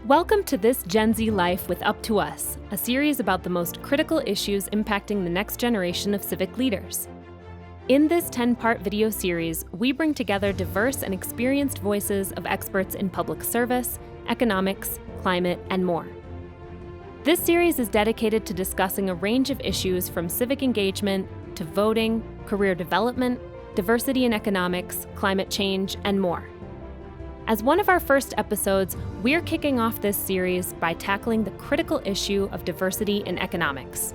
Welcome to This Gen Z Life with Up to Us, a series about the most critical issues impacting the next generation of civic leaders. In this 10-part video series, we bring together diverse and experienced voices of experts in public service, economics, climate, and more. This series is dedicated to discussing a range of issues from civic engagement to voting, career development, diversity in economics, climate change, and more. As one of our first episodes, we're kicking off this series by tackling the critical issue of diversity in economics.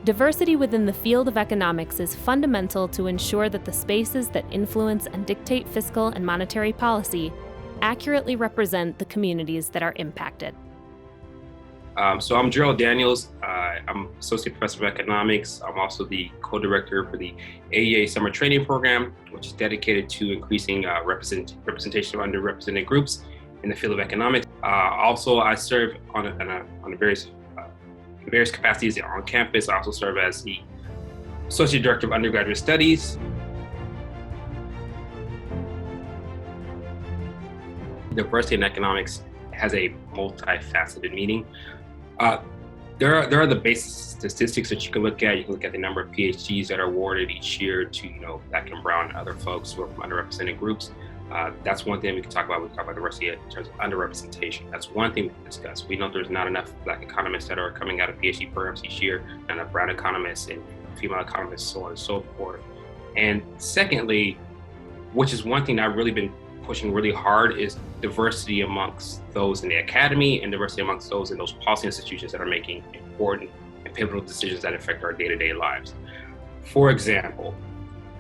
Diversity within the field of economics is fundamental to ensure that the spaces that influence and dictate fiscal and monetary policy accurately represent the communities that are impacted. So I'm Gerald Daniels. I'm Associate Professor of Economics. I'm also the co-director for the AEA Summer Training Program, which is dedicated to increasing representation of underrepresented groups in the field of economics. Also, I serve on various capacities on campus. I also serve as the Associate Director of Undergraduate Studies. Diversity in economics has a multifaceted meaning. There are the basic statistics that you can look at. You can look at the number of PhDs that are awarded each year to Black and brown and other folks who are from underrepresented groups. That's one thing we can talk about. We can talk about diversity in terms of underrepresentation. That's one thing we can discuss. We know there's not enough Black economists that are coming out of PhD programs each year, and enough brown economists and female economists, so on and so forth. And secondly, which is one thing I've really been pushing really hard, is diversity amongst those in the academy and diversity amongst those in those policy institutions that are making important and pivotal decisions that affect our day-to-day lives. For example,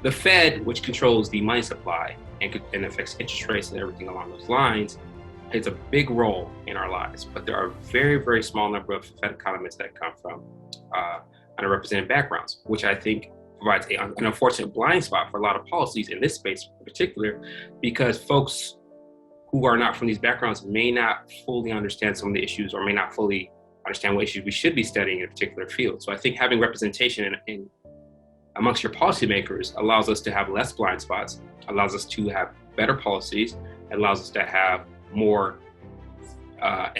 the Fed, which controls the money supply and affects interest rates and everything along those lines, plays a big role in our lives. But there are a very, very small number of Fed economists that come from underrepresented backgrounds, which I think provides an unfortunate blind spot for a lot of policies in this space in particular, because folks who are not from these backgrounds may not fully understand some of the issues, or may not fully understand what issues we should be studying in a particular field. So I think having representation in amongst your policymakers allows us to have less blind spots, allows us to have better policies, allows us to have more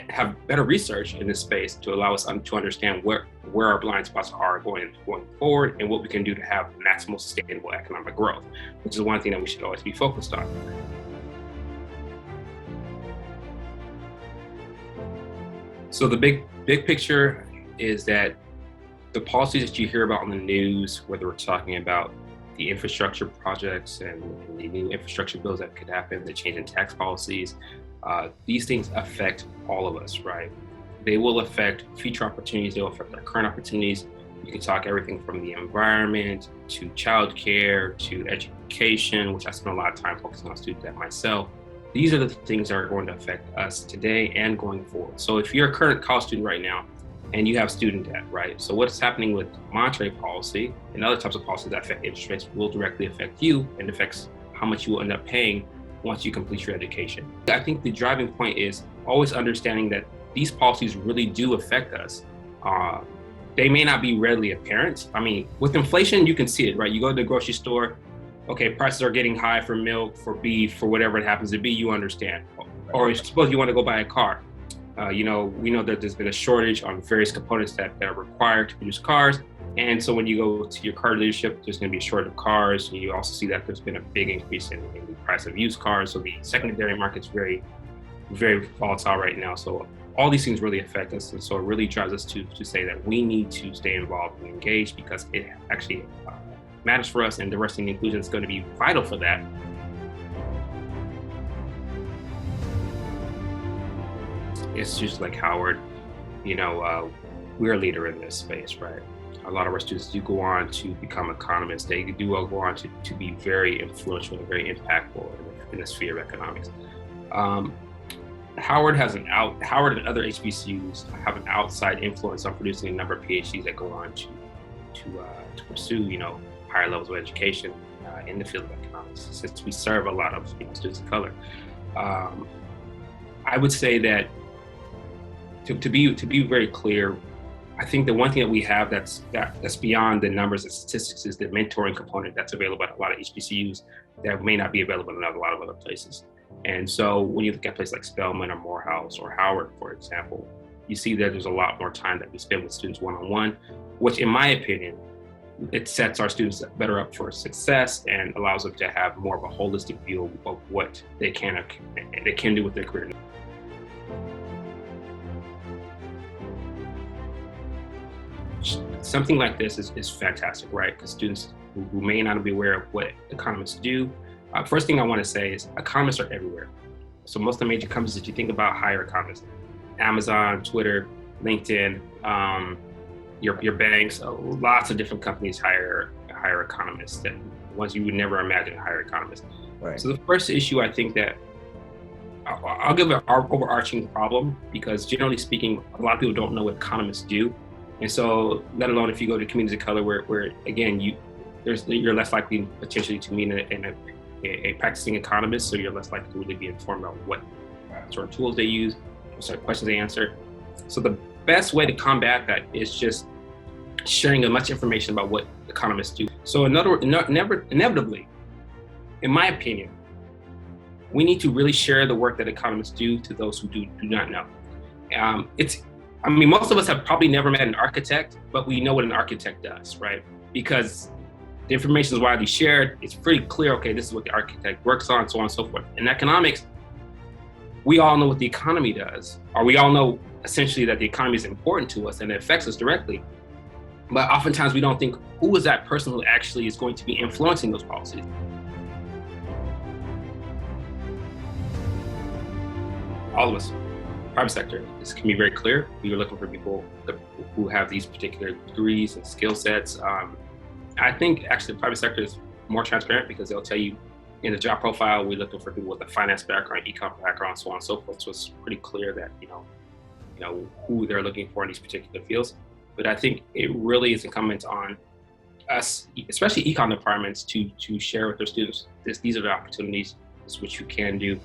have better research in this space to allow us to understand where our blind spots are going forward, and what we can do to have maximal sustainable economic growth, which is one thing that we should always be focused on. So the big picture is that the policies that you hear about on the news, whether we're talking about the infrastructure projects and the new infrastructure bills that could happen, the change in tax policies, these things affect all of us, right? They will affect future opportunities, they'll affect our current opportunities. You can talk everything from the environment to childcare to education, which I spend a lot of time focusing on student debt myself. These are the things that are going to affect us today and going forward. So if you're a current college student right now and you have student debt, right? So what's happening with monetary policy and other types of policies that affect interest rates will directly affect you, and affects how much you will end up paying once you complete your education. I think the driving point is always understanding that these policies really do affect us. They may not be readily apparent. I mean, with inflation, you can see it, right? You go to the grocery store, okay, prices are getting high for milk, for beef, for whatever it happens to be, you understand. Or suppose you want to go buy a car. We know that there's been a shortage on various components that are required to produce cars. And so when you go to your car dealership, there's going to be a shortage of cars. And you also see that there's been a big increase in the price of used cars. So the secondary market's very, very volatile right now. So all these things really affect us. And so it really drives us to say that we need to stay involved and engaged, because it actually matters for us, and diversity and inclusion is going to be vital for that. Institutions like Howard, we're a leader in this space, right? A lot of our students do go on to become economists. They do go on to be very influential and very impactful in the sphere of economics. Howard and other HBCUs have an outside influence on producing a number of PhDs that go on to pursue, higher levels of education in the field of economics, since we serve a lot of students of color. I would say that to be very clear, I think the one thing that we have that's beyond the numbers and statistics is the mentoring component that's available at a lot of HBCUs that may not be available in a lot of other places. And so when you look at places like Spelman or Morehouse or Howard, for example, you see that there's a lot more time that we spend with students one-on-one, which in my opinion, it sets our students better up for success and allows them to have more of a holistic view of what they can do with their career. Something like this is fantastic, right? Because students who may not be aware of what economists do, first thing I want to say is economists are everywhere. So most of the major companies that you think about hire economists. Amazon, Twitter, LinkedIn, your banks, lots of different companies hire economists, and ones you would never imagine hire economists. Right. So the first issue I think that I'll give an overarching problem, because generally speaking, a lot of people don't know what economists do. And so, let alone if you go to communities of color, where again, you're less likely potentially to meet a practicing economist, so you're less likely to really be informed about what sort of tools they use, what sort of questions they answer. So the best way to combat that is just sharing as much information about what economists do. So inevitably, in my opinion, we need to really share the work that economists do to those who do not know. Most of us have probably never met an architect, but we know what an architect does, right? Because the information is widely shared. It's pretty clear, okay, this is what the architect works on, so on and so forth. In economics, we all know what the economy does, or we all know essentially that the economy is important to us and it affects us directly. But oftentimes we don't think, who is that person who actually is going to be influencing those policies? All of us. Private sector, this can be very clear. We are looking for people who have these particular degrees and skill sets. I think actually the private sector is more transparent, because they'll tell you in the job profile, we're looking for people with a finance background, econ background, so on and so forth. So it's pretty clear that you know who they're looking for in these particular fields. But I think it really is incumbent on us, especially econ departments, to share with their students these are the opportunities, this is what you can do.